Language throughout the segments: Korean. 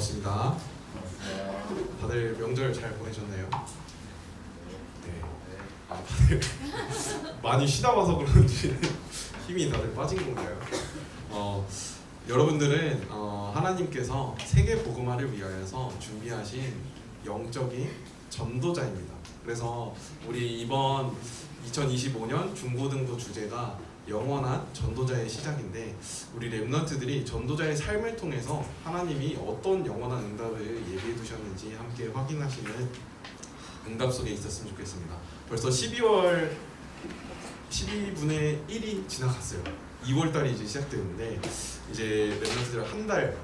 반갑습니다. 다들 명절 잘 보내셨나요? 네. 다들 많이 쉬다 와서 그런지 힘이 다들 빠진 건가요? 여러분들은 하나님께서 세계 복음화를 위하여서 준비하신 영적인 전도자입니다. 그래서 우리 이번 2025년 중고등부 주제가 영원한 전도자의 시작인데, 우리 랩런트들이 전도자의 삶을 통해서 하나님이 어떤 영원한 응답을 예비해 두셨는지 함께 확인하시는 응답 속에 있었으면 좋겠습니다. 벌써 12월 12분의 1이 지나갔어요. 2월달이 이제 시작되는데, 이제 랩런트들 한 달,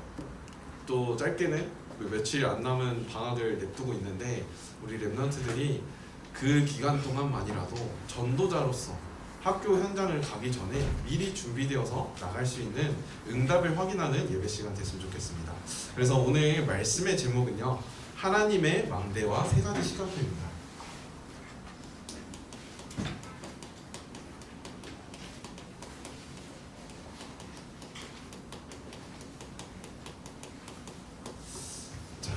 또 짧게는 며칠 안 남은 방학을 냅두고 있는데, 우리 랩런트들이 그 기간 동안만이라도 전도자로서 학교 현장을 가기 전에 미리 준비되어서 나갈 수 있는 응답을 확인하는 예배 시간 됐으면 좋겠습니다. 그래서 오늘 말씀의 제목은요, 하나님의 망대와 세 가지 시간표입니다. 자,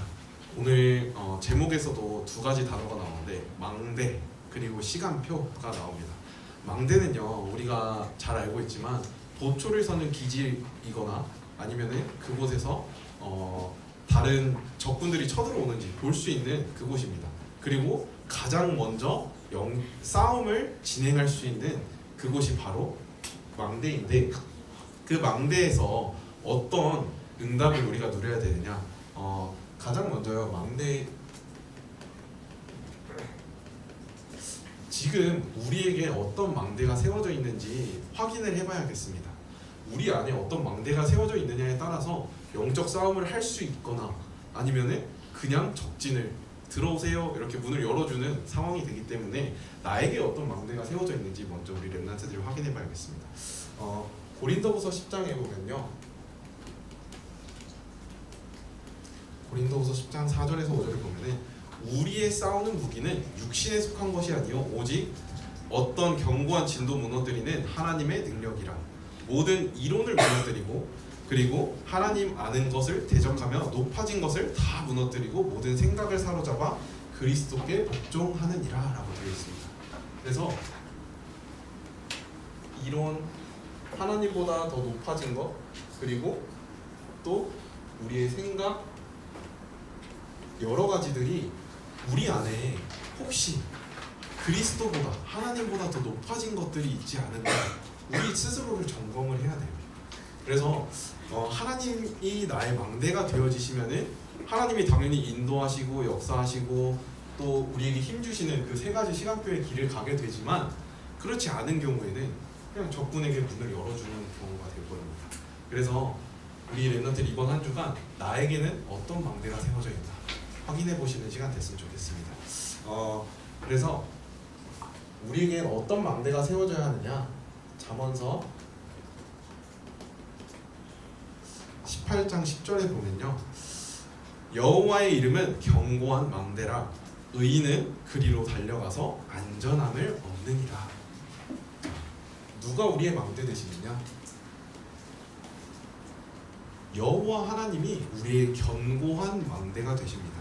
오늘 제목에서도 두 가지 단어가 나오는데, 망대 그리고 시간표가 나옵니다. 망대는요, 우리가 잘 알고 있지만 도초를 서는 기지이거나 아니면은 그곳에서 다른 적군들이 쳐들어오는지 볼 수 있는 그곳입니다. 그리고 가장 먼저 싸움을 진행할 수 있는 그곳이 바로 망대인데, 그 망대에서 어떤 응답을 우리가 누려야 되느냐, 가장 먼저요, 망대 지금 우리에게 어떤 망대가 세워져 있는지 확인을 해봐야겠습니다. 우리 안에 어떤 망대가 세워져 있느냐에 따라서 영적 싸움을 할 수 있거나 아니면은 그냥 적진을 들어오세요 이렇게 문을 열어주는 상황이 되기 때문에, 나에게 어떤 망대가 세워져 있는지 먼저 우리 랩런트들이 확인해봐야겠습니다. 고린도후서 10장에 보면요, 고린도후서 10장 4절에서 5절을 보면은, 우리의 싸우는 무기는 육신에 속한 것이 아니요 오직 어떤 견고한 진도 무너뜨리는 하나님의 능력이라. 모든 이론을 무너뜨리고 그리고 하나님 아는 것을 대적하며 높아진 것을 다 무너뜨리고 모든 생각을 사로잡아 그리스도께 복종하느니라 라고 되어 있습니다. 그래서 이론, 하나님보다 더 높아진 것, 그리고 또 우리의 생각, 여러 가지들이 우리 안에 혹시 그리스도보다, 하나님보다 더 높아진 것들이 있지 않은가, 우리 스스로를 점검을 해야 돼요. 그래서 하나님이 나의 망대가 되어지시면은 하나님이 당연히 인도하시고 역사하시고 또 우리에게 힘주시는 그 세 가지 시간표의 길을 가게 되지만, 그렇지 않은 경우에는 그냥 적군에게 문을 열어주는 경우가 될 겁니다. 그래서 우리 랩런트들이 이번 한 주간 나에게는 어떤 망대가 세워져 있나 확인해 보시는 시간 됐으면 좋겠습니다. 그래서 우리에게 어떤 망대가 세워져야 하느냐, 잠언서 18장 10절에 보면요, 여호와의 이름은 견고한 망대라 의인은 그리로 달려가서 안전함을 얻느니라. 누가 우리의 망대 되시느냐? 여호와 하나님이 우리의 견고한 망대가 되십니다.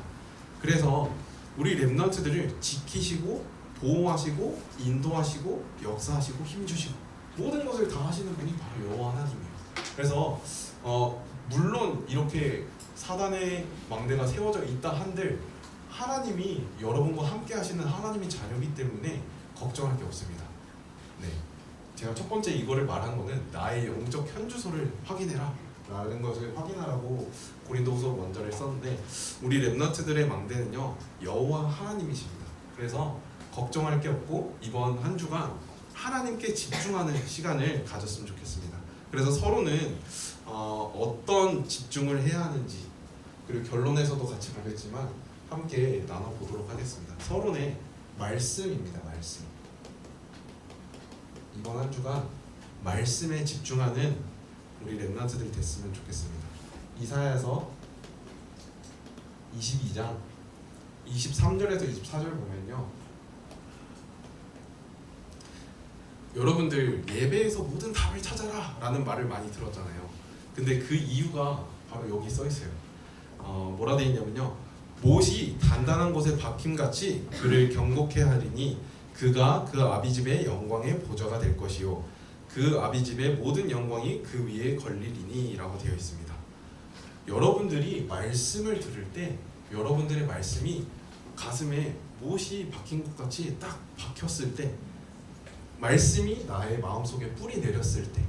그래서 우리 랩런트들을 지키시고 보호하시고 인도하시고 역사하시고 힘주시고 모든 것을 다 하시는 분이 바로 여호와 하나님이에요. 그래서 물론 이렇게 사단의 망대가 세워져 있다 한들 하나님이 여러분과 함께 하시는 하나님의 자녀이기 때문에 걱정할 게 없습니다. 네, 제가 첫 번째 이거를 말한 거는 나의 영적 현주소를 확인해라 라는 것을 확인하라고 고린도후서 원절을 썼는데, 우리 랩런트들의 망대는요, 여호와 하나님이십니다. 그래서 걱정할 게 없고 이번 한 주간 하나님께 집중하는 시간을 가졌으면 좋겠습니다. 그래서 서로는 어떤 집중을 해야 하는지, 그리고 결론에서도 같이 보겠지만 함께 나눠보도록 하겠습니다. 서론의 말씀입니다. 말씀. 이번 한 주간 말씀에 집중하는 우리 랩런트들이 됐으면 좋겠습니다. 이사야서 22장 23절에서 24절 보면요, 여러분들 예배에서 모든 답을 찾아라 라는 말을 많이 들었잖아요. 근데 그 이유가 바로 여기 써 있어요. 뭐라 되어 있냐면요. 못이 단단한 곳에 박힘같이 그를 경고케 하리니 그가 그 아비집의 영광의 보좌가 될 것이요 그 아비집의 모든 영광이 그 위에 걸리리니 라고 되어 있습니다. 여러분들이 말씀을 들을 때 여러분들의 말씀이 가슴에 못이 박힌 것 같이 딱 박혔을 때, 말씀이 나의 마음속에 뿌리 내렸을 때,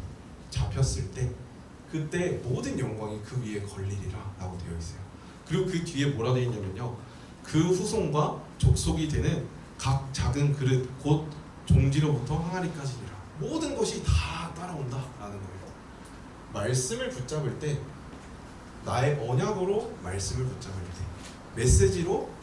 잡혔을 때, 그때 모든 영광이 그 위에 걸리리라 라고 되어 있어요. 그리고 그 뒤에 뭐라 되어 있냐면요, 그 후손과 족속이 되는 각 작은 그릇 곧 종지로부터 항아리까지니라. 모든 것이 다 따라온다 라는 거예요. 말씀을 붙잡을 때, 나의 언약으로 말씀을 붙잡을 때, 메시지로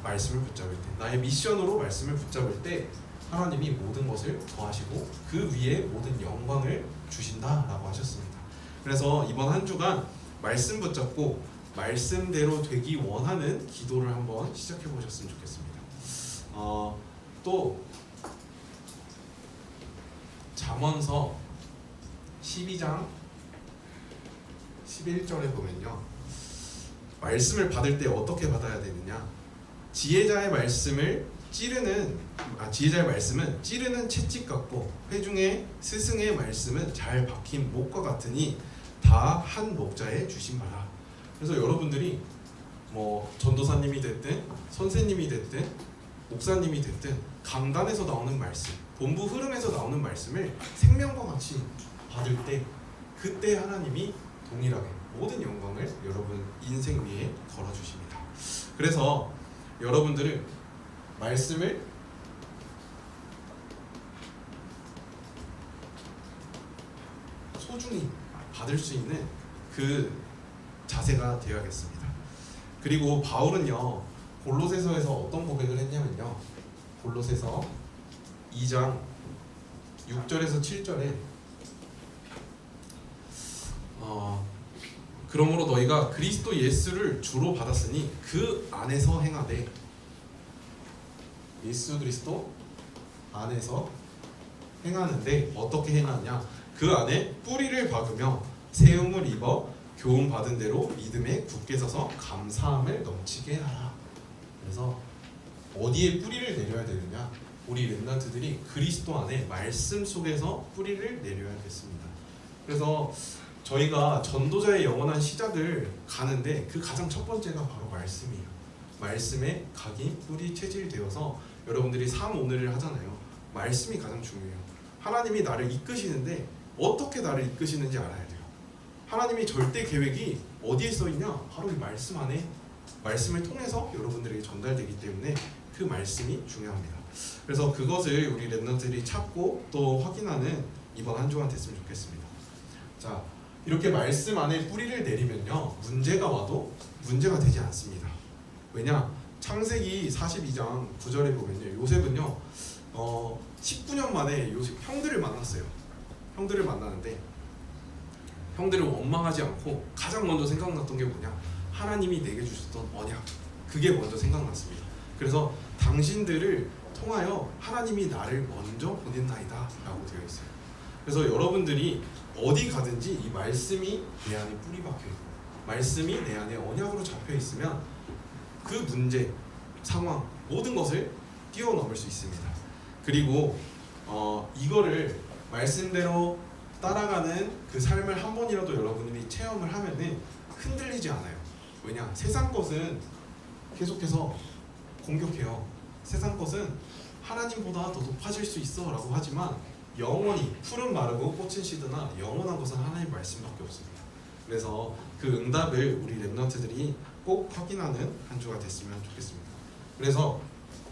말씀을 붙잡을 때, 나의 미션으로 말씀을 붙잡을 때 하나님이 모든 것을 더하시고 그 위에 모든 영광을 주신다라고 하셨습니다. 그래서 이번 한 주간 말씀 붙잡고 말씀대로 되기 원하는 기도를 한번 시작해 보셨으면 좋겠습니다. 또 잠언서 12장 11절에 보면요, 말씀을 받을 때 어떻게 받아야 되느냐, 지혜자의 말씀은 찌르는 채찍 같고 회중의 스승의 말씀은 잘 박힌 목과 같으니 다 한 목자에 주신 바라. 그래서 여러분들이 뭐 전도사님이 됐든 선생님이 됐든 목사님이 됐든 강단에서 나오는 말씀, 본부 흐름에서 나오는 말씀을 생명과 같이 받을 때, 그때 하나님이 동일하게 모든 영광을 여러분 인생 위에 걸어주십니다. 그래서 여러분들은 말씀을 소중히 받을 수 있는 그 자세가 되어야겠습니다. 그리고 바울은요, 골로새서에서 어떤 고백을 했냐면요, 골로새서 2장 6절에서 7절에 그러므로 너희가 그리스도 예수를 주로 받았으니 그 안에서 행하되, 예수 그리스도 안에서 행하는데 어떻게 행하냐, 그 안에 뿌리를 박으며 세움을 입어 교훈 받은 대로 믿음에 굳게 서서 감사함을 넘치게 하라. 그래서 어디에 뿌리를 내려야 되느냐, 우리 렘넌트들이 그리스도 안에 말씀 속에서 뿌리를 내려야겠습니다. 그래서 저희가 전도자의 영원한 시작을 가는데 그 가장 첫 번째가 바로 말씀이에요. 말씀에 각이 뿌리 체질되어서 여러분들이 삶 오늘을 하잖아요. 말씀이 가장 중요해요. 하나님이 나를 이끄시는데 어떻게 나를 이끄시는지 알아야 돼요. 하나님이 절대 계획이 어디에 써 있냐? 바로 이 말씀 안에, 말씀을 통해서 여러분들에게 전달되기 때문에 그 말씀이 중요합니다. 그래서 그것을 우리 렘넌트들이 찾고 또 확인하는 이번 한 주간 됐으면 좋겠습니다. 자, 이렇게 말씀 안에 뿌리를 내리면요, 문제가 와도 문제가 되지 않습니다. 왜냐? 창세기 42장 9절에 보면요, 요셉은요 19년 만에 형들을 만났어요. 형들을 만나는데 형들을 원망하지 않고 가장 먼저 생각났던 게 뭐냐? 하나님이 내게 주셨던 언약, 그게 먼저 생각났습니다. 그래서 당신들을 통하여 하나님이 나를 먼저 보낸다이다 라고 되어 있어요. 그래서 여러분들이 어디 가든지 이 말씀이 내 안에 뿌리 박혀 있고 말씀이 내 안에 언약으로 잡혀 있으면 그 문제, 상황, 모든 것을 뛰어넘을 수 있습니다. 그리고 이거를 말씀대로 따라가는 그 삶을 한 번이라도 여러분들이 체험을 하면은 흔들리지 않아요. 왜냐? 세상 것은 계속해서 공격해요. 세상 것은 하나님보다 더 높아질 수 있어 라고 하지만 영원히 푸른 마르고 꽃은 시드나 영원한 것은 하나님 말씀밖에 없습니다. 그래서 그 응답을 우리 렘넌트들이 꼭 확인하는 한 주가 됐으면 좋겠습니다. 그래서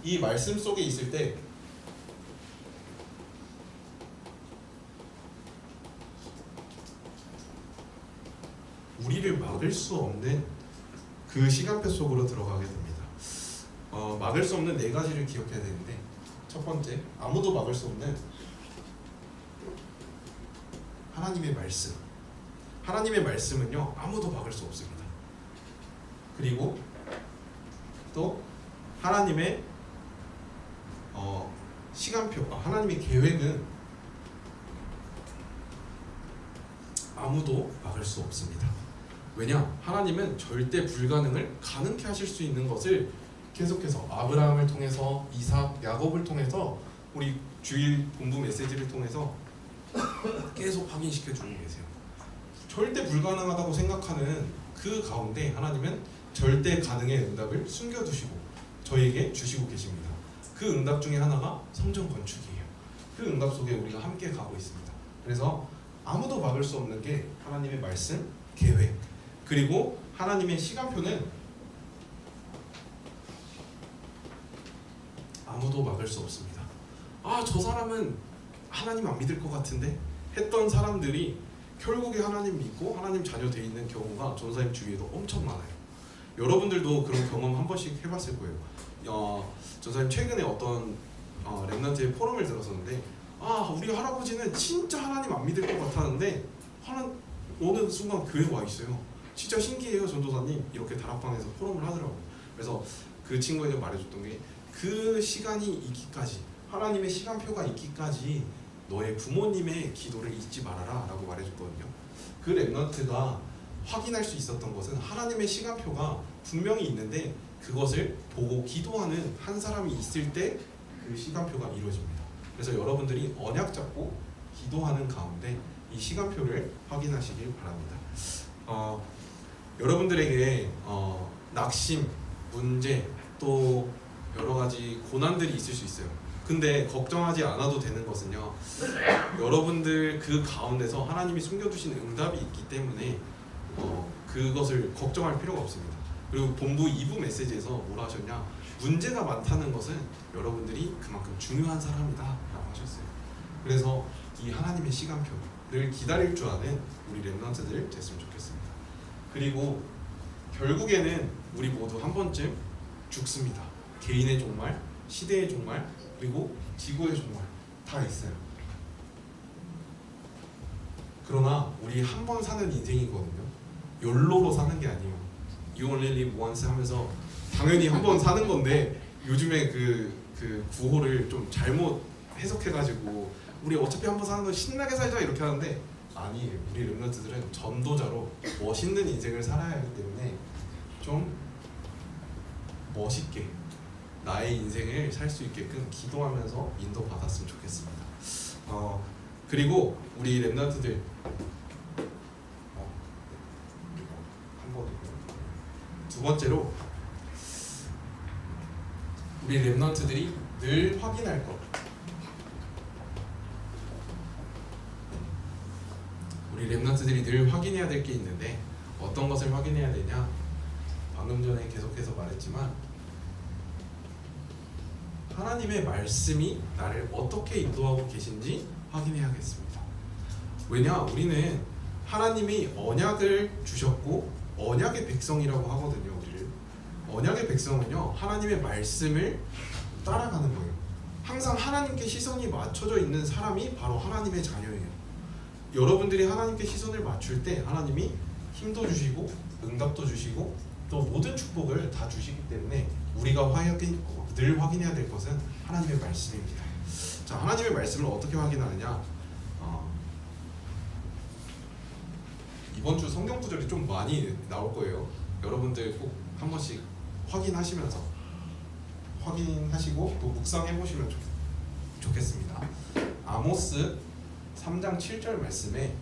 이 말씀 속에 있을 때 우리를 막을 수 없는 그 시간표 속으로 들어가게 됩니다. 막을 수 없는 네 가지를 기억해야 되는데, 첫 번째, 아무도 막을 수 없는 하나님의 말씀. 하나님의 말씀은요, 아무도 막을 수 없습니다. 그리고 또 하나님의 시간표, 하나님의 계획은 아무도 막을 수 없습니다. 왜냐? 하나님은 절대 불가능을 가능케 하실 수 있는 것을 계속해서 아브라함을 통해서 이삭, 야곱을 통해서 우리 주일 본부 메시지를 통해서 계속 확인시켜 주고 계세요. 절대 불가능하다고 생각하는 그 가운데 하나님은 절대 가능의 응답을 숨겨두시고 저에게 주시고 계십니다. 그 응답 중에 하나가 성전 건축이에요. 그 응답 속에 우리가 함께 가고 있습니다. 그래서 아무도 막을 수 없는 게 하나님의 말씀, 계획, 그리고 하나님의 시간표는 아무도 막을 수 없습니다. 아, 저 사람은 하나님 안 믿을 것 같은데 했던 사람들이 결국에 하나님 믿고 하나님 자녀 돼 있는 경우가 전사님 주위에도 엄청 많아요. 여러분들도 그런 경험 한 번씩 해봤을 거예요. 전사님 최근에 어떤 렘넌트의 포럼을 들었었는데, 우리 할아버지는 진짜 하나님 안 믿을 것 같았는데 어느 순간 교회에 와 있어요. 진짜 신기해요, 전도사님. 이렇게 다락방에서 포럼을 하더라고요. 그래서 그 친구에게 말해줬던 게, 그 시간이 있기까지, 하나님의 시간표가 있기까지 너의 부모님의 기도를 잊지 말아라 라고 말해줬거든요. 그 렘넌트가 확인할 수 있었던 것은 하나님의 시간표가 분명히 있는데 그것을 보고 기도하는 한 사람이 있을 때 그 시간표가 이루어집니다. 그래서 여러분들이 언약 잡고 기도하는 가운데 이 시간표를 확인하시길 바랍니다. 여러분들에게 낙심, 문제, 또 여러 가지 고난들이 있을 수 있어요. 근데 걱정하지 않아도 되는 것은요, 여러분들 그 가운데서 하나님이 숨겨두신 응답이 있기 때문에 그것을 걱정할 필요가 없습니다. 그리고 본부 2부 메시지에서 뭐라 하셨냐, 문제가 많다는 것은 여러분들이 그만큼 중요한 사람이다 라고 하셨어요. 그래서 이 하나님의 시간표를 기다릴 줄 아는 우리 렘넌트들 됐으면 좋겠습니다. 그리고 결국에는 우리 모두 한 번쯤 죽습니다. 개인의 종말, 시대의 종말, 그리고 지구의 종말 다 있어요. 그러나 우리 한 번 사는 인생이거든요. 욜로로 사는 게 아니에요. You only live once 하면서 당연히 한 번 사는 건데, 요즘에 그 구호를 좀 잘못 해석해가지고 우리 어차피 한 번 사는 건 신나게 살자 이렇게 하는데, 아니에요. 우리 렘넌트들은 전도자로 멋있는 인생을 살아야 하기 때문에 좀 멋있게 나의 인생을 살 수 있게끔 기도하면서 인도받았으면 좋겠습니다. 그리고 우리 렘넌트들 한 번이고요. 두 번째로 우리 렘넌트들이 늘 확인할 것. 우리 렘넌트들이 늘 확인해야 될 게 있는데, 어떤 것을 확인해야 되냐? 방금 전에 계속해서 말했지만 하나님의 말씀이 나를 어떻게 인도하고 계신지 확인해야겠습니다. 왜냐? 우리는 하나님이 언약을 주셨고 언약의 백성이라고 하거든요. 우리를 언약의 백성은요, 하나님의 말씀을 따라가는 거예요. 항상 하나님께 시선이 맞춰져 있는 사람이 바로 하나님의 자녀예요. 여러분들이 하나님께 시선을 맞출 때 하나님이 힘도 주시고 응답도 주시고 또 모든 축복을 다 주시기 때문에 우리가 늘 확인해야 될 것은 하나님의 말씀입니다. 자, 하나님의 말씀을 어떻게 확인하느냐? 이번 주 성경 구절이 좀 많이 나올 거예요. 여러분들 꼭 한 번씩 확인하시면서 확인하시고 또 묵상해 보시면 좋겠습니다. 아모스 3장 7절 말씀에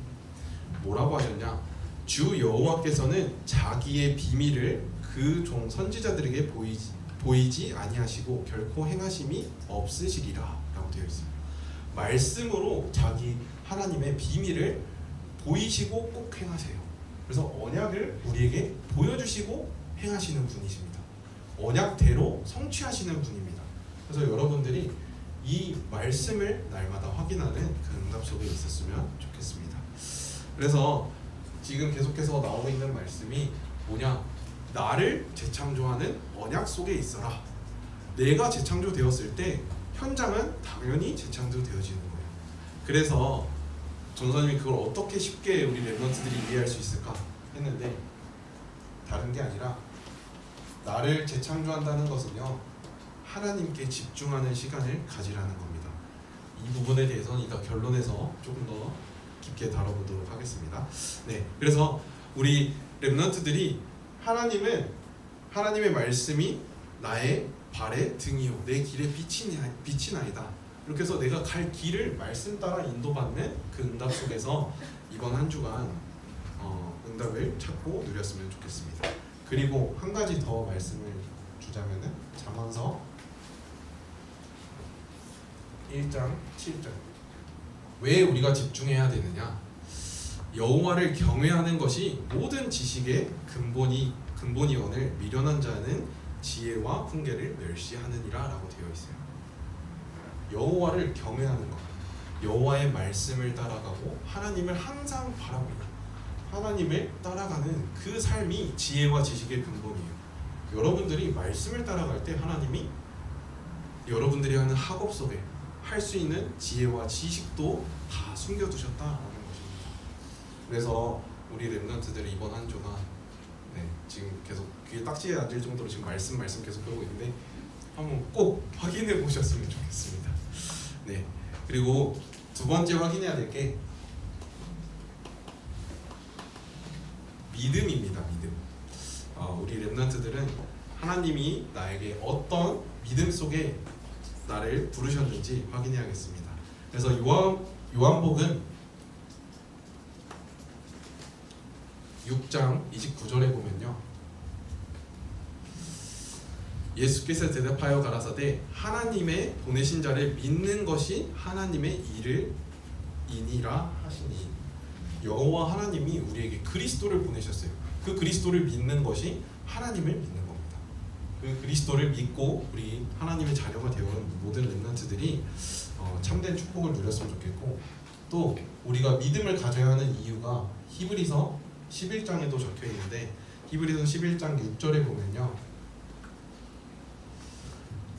뭐라고 하셨냐? 주 여호와께서는 자기의 비밀을 그 종 선지자들에게 보이지 아니하시고 결코 행하심이 없으시리라 라고 되어 있어요. 말씀으로 자기 하나님의 비밀을 보이시고 꼭 행하세요. 그래서 언약을 우리에게 보여주시고 행하시는 분이십니다. 언약대로 성취하시는 분입니다. 그래서 여러분들이 이 말씀을 날마다 확인하는 그 응답 속에 있었으면 좋겠습니다. 그래서 지금 계속해서 나오고 있는 말씀이 뭐냐? 나를 재창조하는 언약 속에 있어라. 내가 재창조되었을 때 현장은 당연히 재창조되어지는 거예요. 그래서 전사님이 그걸 어떻게 쉽게 우리 렘넌트들이 이해할 수 있을까 했는데, 다른 게 아니라 나를 재창조한다는 것은요, 하나님께 집중하는 시간을 가지라는 겁니다. 이 부분에 대해서는 이따 결론에서 조금 더 깊게 다뤄보도록 하겠습니다. 네, 그래서 우리 렘넌트들이 하나님의 말씀이 나의 발의 등이요 내 길의 빛이나이다. 이렇게 해서 내가 갈 길을 말씀 따라 인도받는 그 응답 속에서 이번 한 주간 응답을 찾고 누렸으면 좋겠습니다. 그리고 한 가지 더 말씀을 주자면은 잠언서 1장 7절. 왜 우리가 집중해야 되느냐? 여호와를 경외하는 것이 모든 지식의 근본이오늘 미련한 자는 지혜와 훈계를 멸시하느니라라고 되어 있어요. 여호와를 경외하는 것, 여호와의 말씀을 따라가고 하나님을 항상 바라보고 하나님을 따라가는 그 삶이 지혜와 지식의 근본이에요. 여러분들이 말씀을 따라갈 때 하나님이 여러분들이 하는 학업 속에 할 수 있는 지혜와 지식도 다 숨겨두셨다라는 것입니다. 그래서 우리 렘넌트들이 이번 한 주간 지금 계속 귀에 딱지에 앉을 정도로 지금 말씀 계속 그러고 있는데 한번 꼭 확인해 보셨으면 좋겠습니다. 네. 그리고 두 번째 확인해야 될 게 믿음입니다. 믿음. 우리 렘넌트들은 하나님이 나에게 어떤 믿음 속에 나를 부르셨는지 확인해야겠습니다. 그래서 요한복음 6장 29절에 보면요, 예수께서 대답하여 가라사대 하나님의 보내신 자를 믿는 것이 하나님의 일이니라 하시니. 여호와 하나님이 우리에게 그리스도를 보내셨어요. 그 그리스도를 믿는 것이 하나님을 믿는 겁니다. 그 그리스도를 믿고 우리 하나님의 자녀가 되어온 모든 렘넌트들이 참된 축복을 누렸으면 좋겠고, 또 우리가 믿음을 가져야 하는 이유가 히브리서 11장에도 적혀 있는데 히브리서 11장 6절에 보면요,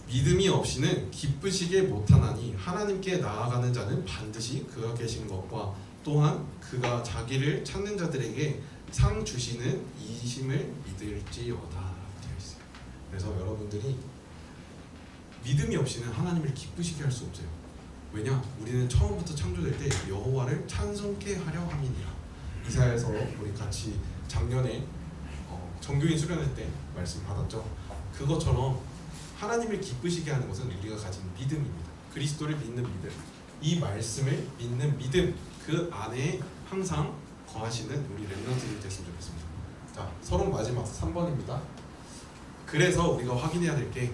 믿음이 없이는 기쁘시게 못하나니 하나님께 나아가는 자는 반드시 그가 계신 것과 또한 그가 자기를 찾는 자들에게 상 주시는 이심을 믿을지어다 되어 있어요. 그래서 여러분들이 믿음이 없이는 하나님을 기쁘시게 할 수 없어요. 왜냐? 우리는 처음부터 창조될 때 여호와를 찬송케 하려 함이니라. 이사야에서 우리 같이 작년에 정교인 수련회 때 말씀 받았죠. 그것처럼 하나님을 기쁘시게 하는 것은 우리가 가진 믿음입니다. 그리스도를 믿는 믿음, 이 말씀을 믿는 믿음, 그 안에 항상 거하시는 우리 렘넌트들이 됐으면 좋겠습니다. 자, 서론 마지막 3번입니다. 그래서 우리가 확인해야 될 게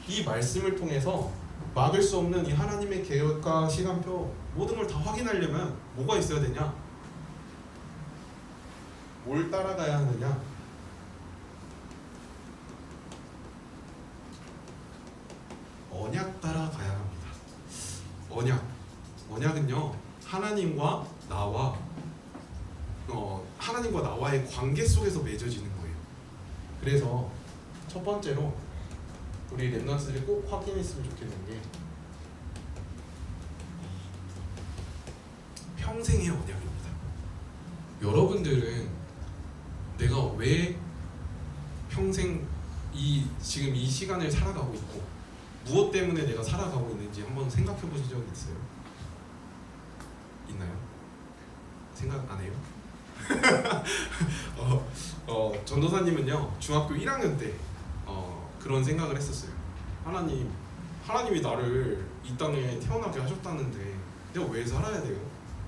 이 말씀을 통해서 막을 수 없는 이 하나님의 계획과 시간표 모든 걸 다 확인하려면 뭐가 있어야 되냐? 뭘 따라가야 하느냐? 언약 따라가야 합니다. 언약은요, 하나님과 나와의 관계 속에서 맺어지는 거예요. 그래서 첫 번째로 우리 렘넌트들이 꼭 확인했으면 좋겠는 게 평생의 언약입니다. 여러분들은 내가 왜 평생 지금 이 시간을 살아가고 있고 무엇 때문에 내가 살아가고 있는지 한번 생각해 보신 적 있어요? 있나요? 생각 안 해요? 전도사님은요, 중학교 1학년 때 그런 생각을 했었어요. 하나님이 나를 이 땅에 태어나게 하셨다는데 내가 왜 살아야 돼요?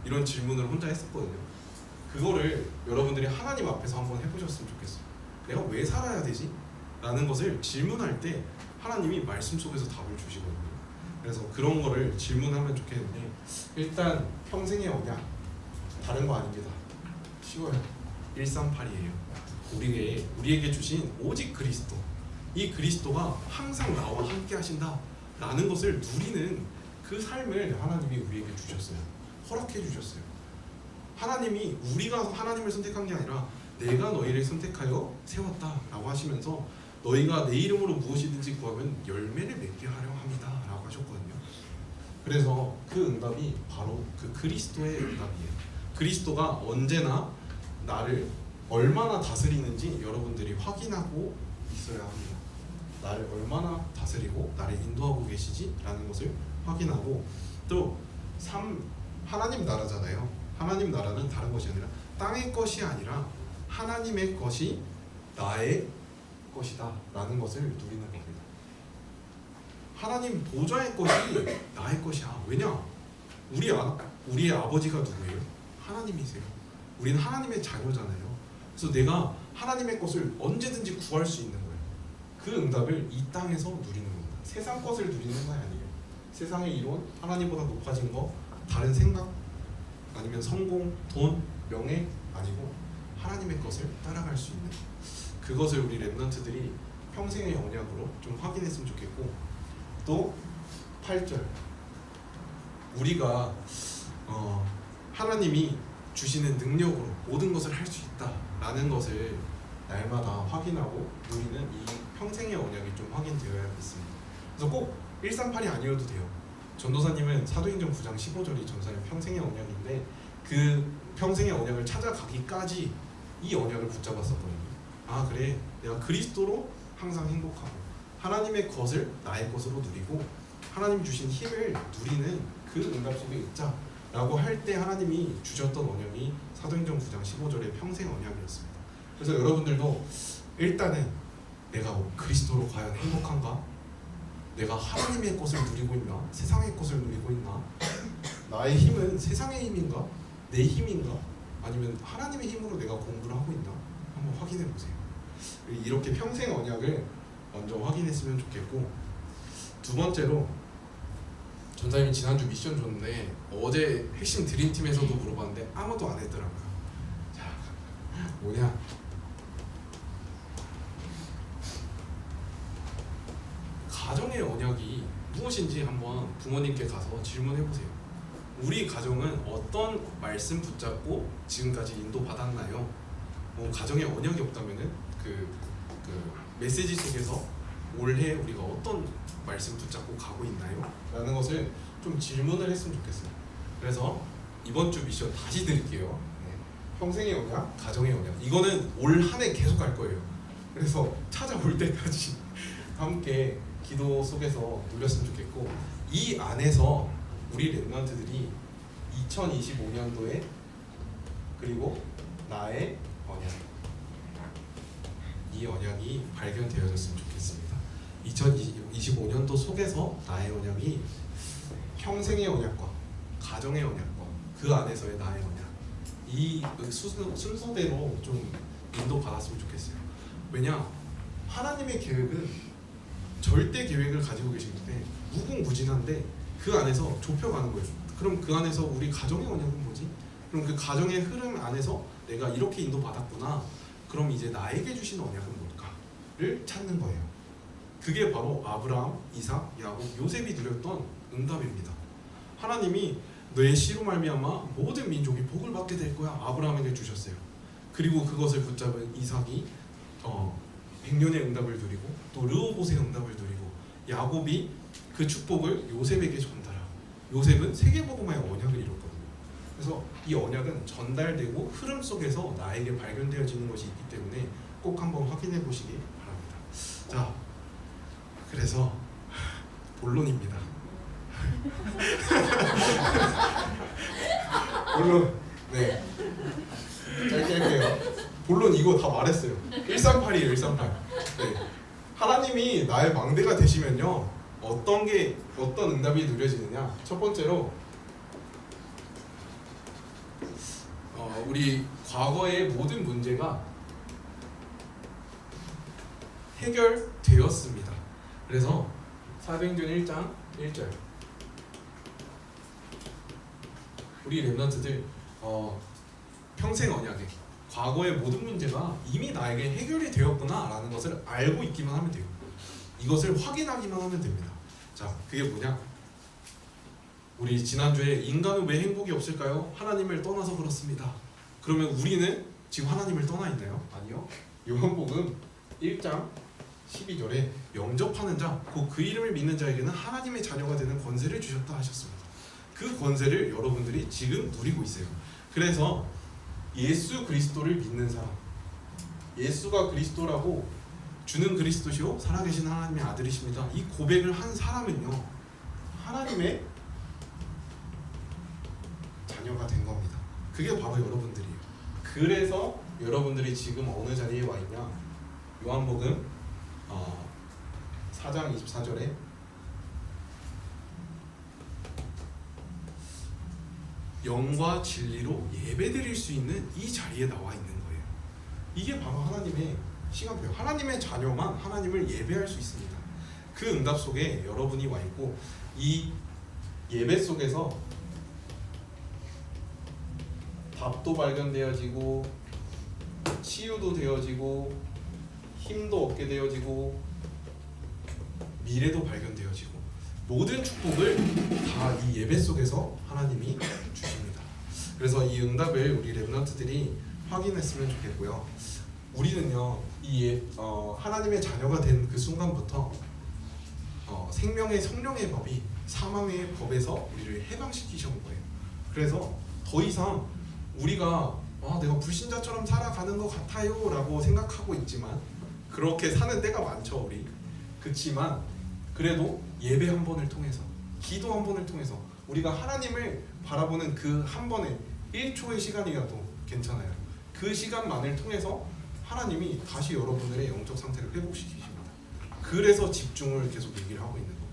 이런 질문을 혼자 했었거든요. 그거를 여러분들이 하나님 앞에서 한번 해보셨으면 좋겠어요. 내가 왜 살아야 되지? 라는 것을 질문할 때 하나님이 말씀 속에서 답을 주시거든요. 그래서 그런 거를 질문하면 좋겠는데, 일단 평생의 언약 다른 거 아닙니다. 쉬워요. 138이에요. 우리에게 주신 오직 그리스도, 이 그리스도가 항상 나와 함께 하신다 라는 것을 누리는 그 삶을 하나님이 우리에게 주셨어요. 허락해 주셨어요. 하나님이 우리가 하나님을 선택한 게 아니라 내가 너희를 선택하여 세웠다 라고 하시면서 너희가 내 이름으로 무엇이든지 구하면 열매를 맺게 하려 합니다 라고 하셨거든요. 그래서 그 응답이 바로 그 그리스도의 응답이에요. 그리스도가 언제나 나를 얼마나 다스리는지 여러분들이 확인하고 있어야 합니다. 나를 얼마나 다스리고 나를 인도하고 계시지? 라는 것을 확인하고, 또 하나님 나라잖아요. 하나님 나라는 다른 것이 아니라 땅의 것이 아니라 하나님의 것이 나의 것이다 라는 것을 누리는 겁니다. 하나님 보좌의 것이 나의 것이야. 왜냐? 우리의 아버지가 누구예요? 하나님이세요. 우리는 하나님의 자녀잖아요. 그래서 내가 하나님의 것을 언제든지 구할 수 있는 거예요. 그 응답을 이 땅에서 누리는 겁니다. 세상 것을 누리는 건 아니에요. 세상의 이론, 하나님보다 높아진 거, 다른 생각, 아니면 성공, 돈, 명예 아니고 하나님의 것을 따라갈 수 있는 그것을 우리 렘넌트들이 평생의 언약으로 좀 확인했으면 좋겠고, 또 8절 우리가 하나님이 주시는 능력으로 모든 것을 할 수 있다라는 것을 날마다 확인하고 누리는 이 평생의 언약이 좀 확인되어야겠습니다. 그래서 꼭 138이 아니어도 돼요. 전도사님은 사도행전 9장 15절이 전사의 평생의 언약인데 그 평생의 언약을 찾아가기까지 이 언약을 붙잡았었거든요. 아 그래, 내가 그리스도로 항상 행복하고 하나님의 것을 나의 것으로 누리고 하나님 주신 힘을 누리는 그 응답 속에 있자 라고 할 때 하나님이 주셨던 언약이 사도행전 9장 15절의 평생 언약이었습니다. 그래서 여러분들도 일단은 내가 그리스도로 과연 행복한가? 내가 하나님의 것을 누리고 있나? 세상의 것을 누리고 있나? 나의 힘은 세상의 힘인가? 내 힘인가? 아니면 하나님의 힘으로 내가 공부를 하고 있나? 한번 확인해 보세요. 이렇게 평생 언약을 먼저 확인했으면 좋겠고, 두 번째로 전사님이 지난주 미션 줬는데 어제 핵심 드림팀에서도 물어봤는데 아무도 안 했더라고요. 자, 뭐냐? 가정의 언약이 무엇인지 한번 부모님께 가서 질문해 보세요. 우리 가정은 어떤 말씀 붙잡고 지금까지 인도받았나요? 가정의 언약이 없다면은 그 메시지 속에서 올해 우리가 어떤 말씀 붙잡고 가고 있나요? 라는 것을 좀 질문을 했으면 좋겠어요. 그래서 이번 주 미션 다시 드릴게요. 평생의 언약, 가정의 언약. 이거는 올 한 해 계속 갈 거예요. 그래서 찾아올 때까지 함께 기도 속에서 누렸으면 좋겠고, 이 안에서 우리 렘넌트들이 2025년도에 그리고 나의 언약, 이 언약이 발견되어졌으면 좋겠습니다. 2025년도 속에서 나의 언약이 평생의 언약과 가정의 언약과 그 안에서의 나의 언약, 이 순서대로 좀 인도받았으면 좋겠어요. 왜냐? 하나님의 계획은 절대 계획을 가지고 계시는데 무궁무진한데 그 안에서 좁혀가는 거예요. 그럼 그 안에서 우리 가정의 언약은 뭐지? 그럼 그 가정의 흐름 안에서 내가 이렇게 인도받았구나. 그럼 이제 나에게 주신 언약은 뭘까를 찾는 거예요. 그게 바로 아브라함, 이삭, 야곱, 요셉이 누렸던 응답입니다. 하나님이 너의 씨로 말미암아 모든 민족이 복을 받게 될 거야 아브라함에게 주셨어요. 그리고 그것을 붙잡은 이삭이 100년의 응답을 누리고 또 르호봇의 응답을 누리고 야곱이 그 축복을 요셉에게 전달하고 요셉은 세계복음화의 언약을 이뤘거든요. 그래서 이 언약은 전달되고 흐름 속에서 나에게 발견되어지는 것이 있기 때문에 꼭 한번 확인해 보시기 바랍니다. 자, 그래서 본론입니다. 본론, 네, 짧게 할게요. 본론 이거 다 말했어요. 138이에요. 138. 네. 하나님이 나의 망대가 되시면요, 어떤 응답이 누려지느냐. 첫 번째로 우리 과거의 모든 문제가 해결되었습니다. 그래서 사도행전 1장 1절 우리 렘넌트들 평생 언약에 과거의 모든 문제가 이미 나에게 해결이 되었구나 라는 것을 알고 있기만 하면 돼요. 이것을 확인하기만 하면 됩니다. 자, 그게 뭐냐? 우리 지난주에 인간은 왜 행복이 없을까요? 하나님을 떠나서 그렇습니다. 그러면 우리는 지금 하나님을 떠나 있나요? 아니요. 요한복음 1장 12절에 영접하는 자, 곧 그 이름을 믿는 자에게는 하나님의 자녀가 되는 권세를 주셨다 하셨습니다. 그 권세를 여러분들이 지금 누리고 있어요. 그래서 예수 그리스도를 믿는 사람, 예수가 그리스도라고 주는 그리스도시요 살아계신 하나님의 아들이십니다. 이 고백을 한 사람은요, 하나님의 자녀가 된 겁니다. 그게 바로 여러분들이에요. 그래서 여러분들이 지금 어느 자리에 와 있냐? 요한복음 4장 24절에 영과 진리로 예배드릴 수 있는 이 자리에 나와 있는 거예요. 이게 바로 하나님의 시간표예요. 하나님의 자녀만 하나님을 예배할 수 있습니다. 그 응답 속에 여러분이 와 있고, 이 예배 속에서 답도 발견되어지고 치유도 되어지고 힘도 얻게 되어지고 미래도 발견되어지고 모든 축복을 다 이 예배 속에서 하나님이 주십니다. 그래서 이 응답을 우리 렘넌트들이 확인했으면 좋겠고요. 우리는요, 하나님의 자녀가 된 그 순간부터 생명의 성령의 법이 사망의 법에서 우리를 해방시키신 거예요. 그래서 더 이상 우리가 내가 불신자처럼 살아가는 것 같아요 라고 생각하고 있지만, 그렇게 사는 때가 많죠 우리. 그렇지만 그래도 예배 한 번을 통해서, 기도 한 번을 통해서 우리가 하나님을 바라보는 그 한 번의 1초의 시간이라도 괜찮아요. 그 시간만을 통해서 하나님이 다시 여러분들의 영적 상태를 회복시키십니다. 그래서 집중을 계속 얘기를 하고 있는 거예요.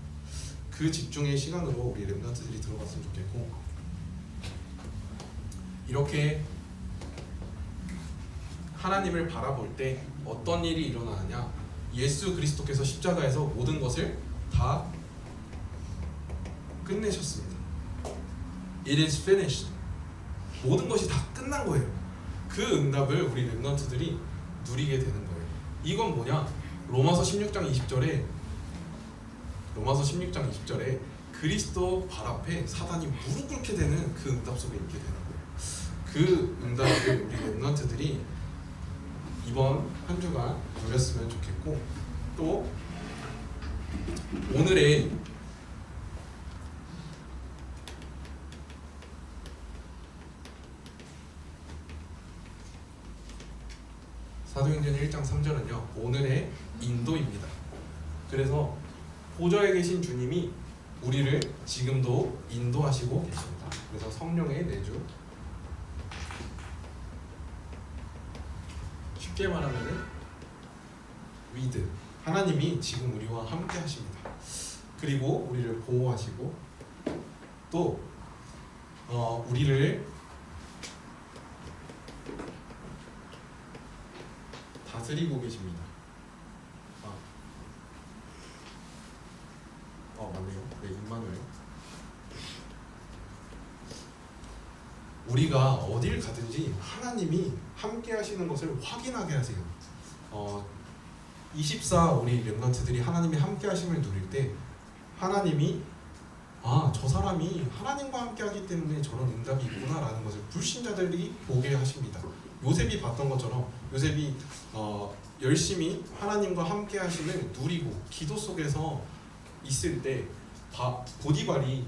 그 집중의 시간으로 우리 렘넌트들이 들어갔으면 좋겠고, 이렇게 하나님을 바라볼 때 어떤 일이 일어나느냐? 예수 그리스도께서 십자가에서 모든 것을 다 끝내셨습니다. It is finished. 모든 것이 다 끝난 거예요. 그 응답을 우리 렘넌트들이 누리게 되는 거예요. 이건 뭐냐? 로마서 16장 20절에 그리스도 발 앞에 사단이 무릎 꿇게 되는 그 응답 속에 있게 되는 거예요. 그 응답을 우리 렘넌트들이 이번 한 주간 누렸으면 좋겠고, 또 오늘의 사도행전 1장 3절은요 오늘의 인도입니다. 그래서 보좌에 계신 주님이 우리를 지금도 인도하시고 계십니다. 그래서 성령의 내주, 쉽게 말하면 위드, 하나님이 지금 우리와 함께 하십니다. 그리고 우리를 보호하시고 또 우리를 다스리고 계십니다. 맞네요. 네, 임마누엘. 우리가 어딜 가든지 하나님이 함께 하시는 것을 확인하게 하세요. 24 우리 렘넌트들이 하나님이 함께 하심을 누릴 때 하나님이 저 사람이 하나님과 함께 하기 때문에 저런 응답이 있구나라는 것을 불신자들이 보게 하십니다. 요셉이 봤던 것처럼 요셉이 열심히 하나님과 함께 하심을 누리고 기도 속에서 있을 때 보디발이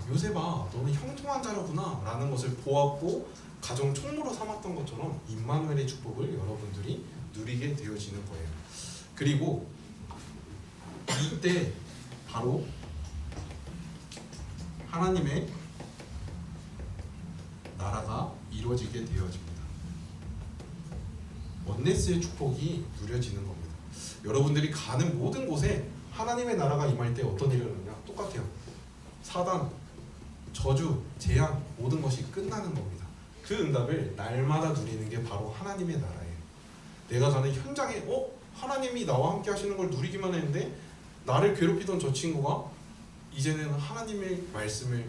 요셉아 너는 형통한 자로구나 라는 것을 보았고 가정 총무로 삼았던 것처럼 임마누엘의 축복을 여러분들이 누리게 되어지는 거예요. 그리고 이때 바로 하나님의 나라가 이루어지게 되어집니다. 원네스의 축복이 누려지는 겁니다. 여러분들이 가는 모든 곳에 하나님의 나라가 임할 때 어떤 일이 일어나냐? 똑같아요. 사단, 저주, 재앙 모든 것이 끝나는 겁니다. 그 응답을 날마다 누리는 게 바로 하나님의 나라예요. 내가 가는 현장에 하나님이 나와 함께 하시는 걸 누리기만 했는데 나를 괴롭히던 저 친구가 이제는 하나님의 말씀을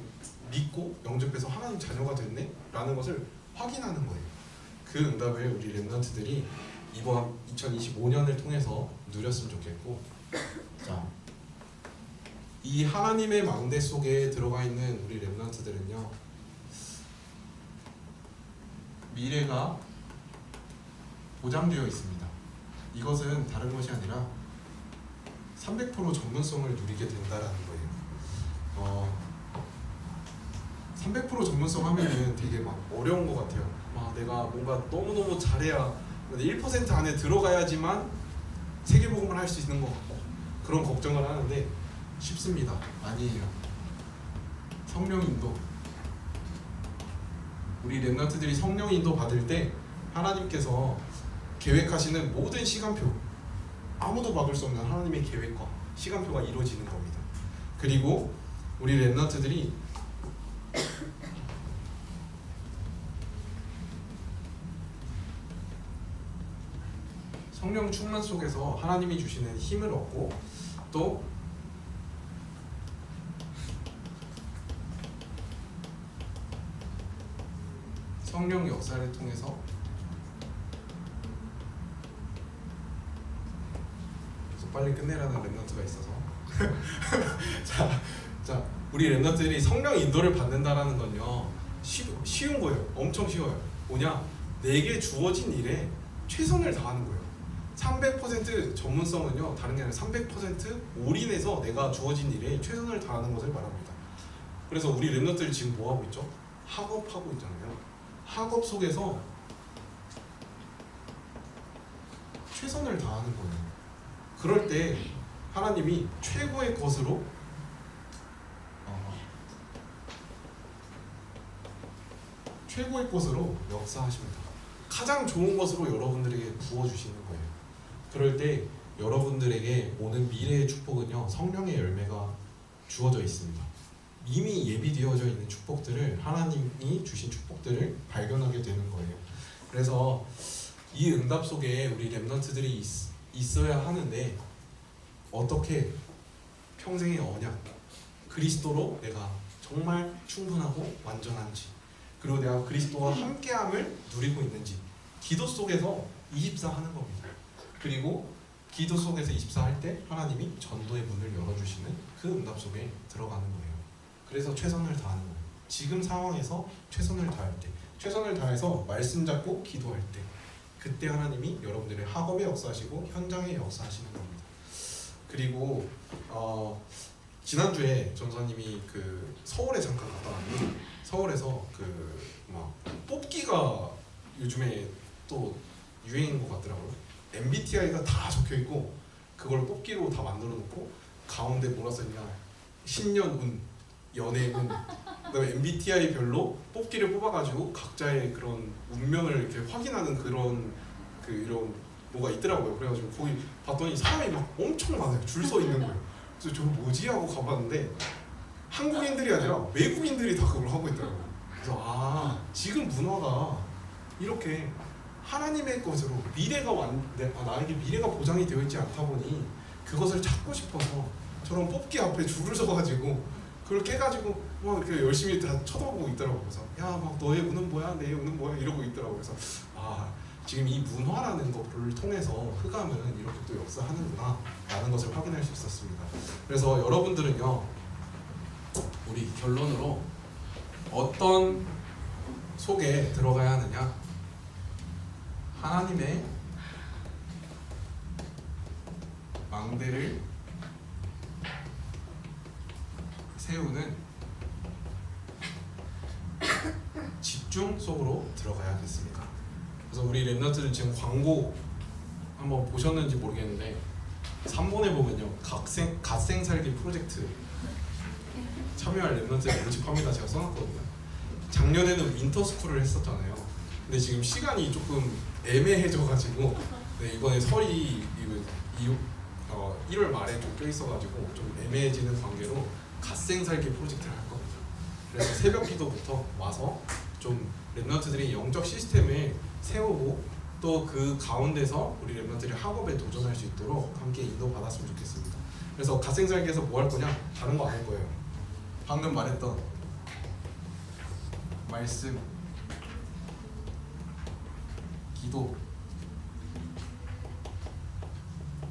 믿고 영접해서 하나님 자녀가 됐네? 라는 것을 확인하는 거예요. 그 응답을 우리 렘넌트들이 이번 2025년을 통해서 누렸으면 좋겠고, 자, 이 하나님의 망대 속에 들어가 있는 우리 렘넌트들은요 미래가 보장되어 있습니다. 이것은 다른 것이 아니라 300% 전문성을 누리게 된다라는 거예요. 300% 전문성 하면은 되게 막 어려운 것 같아요. 내가 뭔가 너무너무 잘해야 1% 안에 들어가야지만 세계복음을 할 수 있는 것 같고 그런 걱정을 하는데 쉽습니다. 아니에요. 성령 인도, 우리 렘넌트들이 성령 인도 받을 때 하나님께서 계획하시는 모든 시간표, 아무도 막을 수 없는 하나님의 계획과 시간표가 이루어지는 겁니다. 그리고 우리 렘넌트들이 성령 충만 속에서 하나님이 주시는 힘을 얻고 또 성령 역사를 통해서 빨리 끝내라는 렘넌트가 있어서 자, 우리 렘넌트들이 성령 인도를 받는다라는 건요 쉬운 거예요. 엄청 쉬워요. 뭐냐? 내게 주어진 일에 최선을 다하는 거예요. 300% 전문성은요 다른 게 아니라 300% 올인해서 내가 주어진 일에 최선을 다하는 것을 말합니다. 그래서 우리 렘넌트들 지금 뭐 하고 있죠? 학업하고 있잖아요. 학업 속에서 최선을 다하는 거예요. 그럴 때 하나님이 최고의 것으로 역사하십니다. 가장 좋은 것으로 여러분들에게 부어주시는 거예요. 그럴 때 여러분들에게 오는 미래의 축복은요 성령의 열매가 주어져 있습니다. 이미 예비되어져 있는 축복들을, 하나님이 주신 축복들을 발견하게 되는 거예요. 그래서 이 응답 속에 우리 렘넌트들이 있어야 하는데 어떻게 평생의 언약, 그리스도로 내가 정말 충분하고 완전한지, 그리고 내가 그리스도와 함께함을 누리고 있는지 기도 속에서 24 하는 겁니다. 그리고 기도 속에서 24 할 때 하나님이 전도의 문을 열어주시는 그 응답 속에 들어가는 거예요. 그래서 최선을 다하는 거예요. 지금 상황에서 최선을 다할 때, 최선을 다해서 말씀 잡고 기도할 때, 그때 하나님이 여러분들의 학업에 역사하시고 현장에 역사하시는 겁니다. 그리고 지난주에 전사님이 그 서울에 잠깐 갔다 왔는데 서울에서 그 막 뽑기가 요즘에 또 유행인 것 같더라고요. MBTI가 다 적혀 있고 그걸 뽑기로 다 만들어 놓고 가운데 뭐라 써있냐, 신년운, 연애운, 그다음에 MBTI 별로 뽑기를 뽑아가지고 각자의 그런 운명을 이렇게 확인하는 그런 이런 뭐가 있더라고요. 그래가지고 거기 봤더니 사람이 막 엄청 많아요. 줄 서 있는 거예요. 그래서 저거 뭐지 하고 가봤는데 한국인들이 아니라 외국인들이 다 그걸 하고 있더라고요. 그래서 지금 문화가 이렇게 하나님의 것으로 나에게 미래가 보장이 되어 있지 않다 보니 그것을 찾고 싶어서 저런 뽑기 앞에 줄을 서가지고 그걸 깨가지고 막 이렇게 열심히 다 쳐다보고 있더라고요. 그래서 야 막 너의 운은 뭐야, 내 운은 뭐야 이러고 있더라고요. 그래서 지금 이 문화라는 것을 통해서 흑암은 이렇게 또 역사하는구나 라는 것을 확인할 수 있었습니다. 그래서 여러분들은요 우리 결론으로 어떤 속에 들어가야 하느냐, 하나님의 망대를 세우는 집중 속으로 들어가야겠습니다. 그래서 우리 렘넌트들 지금 광고 한번 보셨는지 모르겠는데 3번에 보면요 갓생 살기 프로젝트 참여할 렘넌트를 모집합니다. 제가 써놨거든요. 작년에는 윈터스쿨을 했었잖아요. 근데 지금 시간이 조금 애매해져가지고 이번에 설이 1월 말에 좀 껴있어가지고 좀 애매해지는 관계로 갓생 살기 프로젝트를 할 겁니다. 그래서 새벽 기도부터 와서 좀 렘넌트들이 영적 시스템을 세우고 또 그 가운데서 우리 렘넌트들이 학업에 도전할 수 있도록 함께 인도받았으면 좋겠습니다. 그래서 갓생 살기에서 뭐 할 거냐? 다른 거 안 할 거예요. 방금 말했던 말씀, 기도,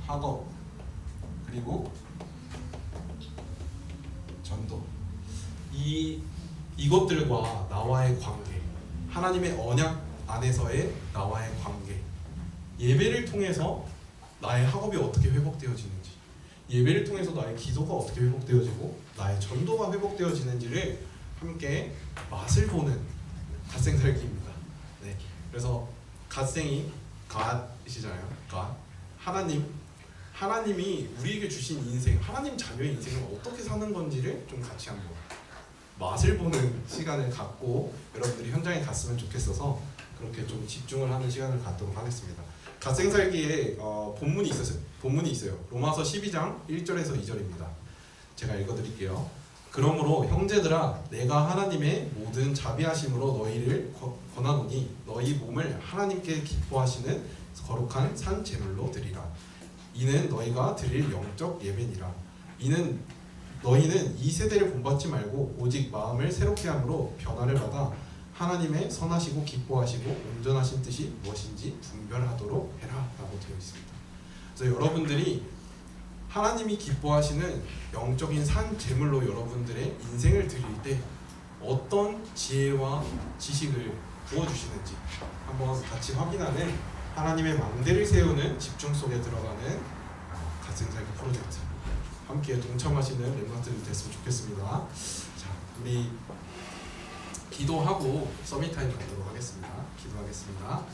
학업, 그리고 전도, 이것들과 나와의 관계, 하나님의 언약 안에서의 나와의 관계, 예배를 통해서 나의 학업이 어떻게 회복되어지는지, 예배를 통해서 나의 기도가 어떻게 회복되어지고 나의 전도가 회복되어지는지를 함께 맛을 보는 갓생 살기입니다. 네, 그래서 갓생이 갓이시잖아요. 갓, 하나님이 우리에게 주신 인생, 하나님 자녀의 인생을 어떻게 사는 건지를 좀 같이 한번 맛을 보는 시간을 갖고 여러분들이 현장에 갔으면 좋겠어서 그렇게 좀 집중을 하는 시간을 갖도록 하겠습니다. 갓생살기에 본문이 있어요. 로마서 12장 1절에서 2절입니다. 제가 읽어드릴게요. 그러므로 형제들아 내가 하나님의 모든 자비하심으로 너희를 권하노니 너희 몸을 하나님께 기뻐하시는 거룩한 산 제물로 드리라. 이는 너희가 드릴 영적 예배니라. 이는 너희는 이 세대를 본받지 말고 오직 마음을 새롭게 함으로 변화를 받아 하나님의 선하시고 기뻐하시고 온전하신 뜻이 무엇인지 분별하도록 해라 라고 되어 있습니다. 그래서 여러분들이 하나님이 기뻐하시는 영적인 산 제물로 여러분들의 인생을 드릴 때 어떤 지혜와 지식을 부어주시는지 한번 같이 확인하는 하나님의 망대를 세우는 집중 속에 들어가는 갓생살기 프로젝트 함께 동참하시는 렘넌트들이 됐으면 좋겠습니다. 자, 우리 기도하고 서밋 타임 갖도록 하겠습니다. 기도하겠습니다.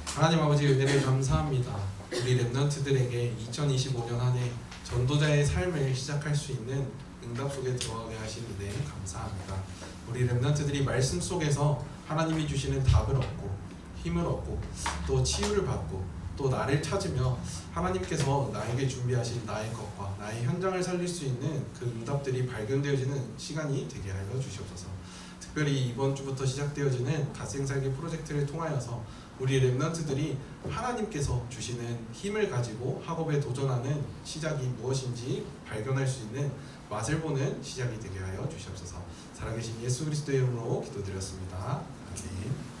하나님 아버지 은혜를 감사합니다. 우리 렘넌트들에게 2025년 한 해 전도자의 삶을 시작할 수 있는 응답 속에 들어가게 하신 은혜 감사합니다. 우리 렘넌트들이 말씀 속에서 하나님이 주시는 답을 얻고 힘을 얻고 또 치유를 받고 또 나를 찾으며 하나님께서 나에게 준비하신 나의 것과 나의 현장을 살릴 수 있는 그 응답들이 발견되어지는 시간이 되게 하여 주시옵소서. 특별히 이번 주부터 시작되어지는 갓생살기 프로젝트를 통하여서 우리 렘넌트들이 하나님께서 주시는 힘을 가지고 학업에 도전하는 시작이 무엇인지 발견할 수 있는 맛을 보는 시작이 되게 하여 주시옵소서. 살아계신 예수 그리스도의 이름으로 기도드렸습니다. 아멘.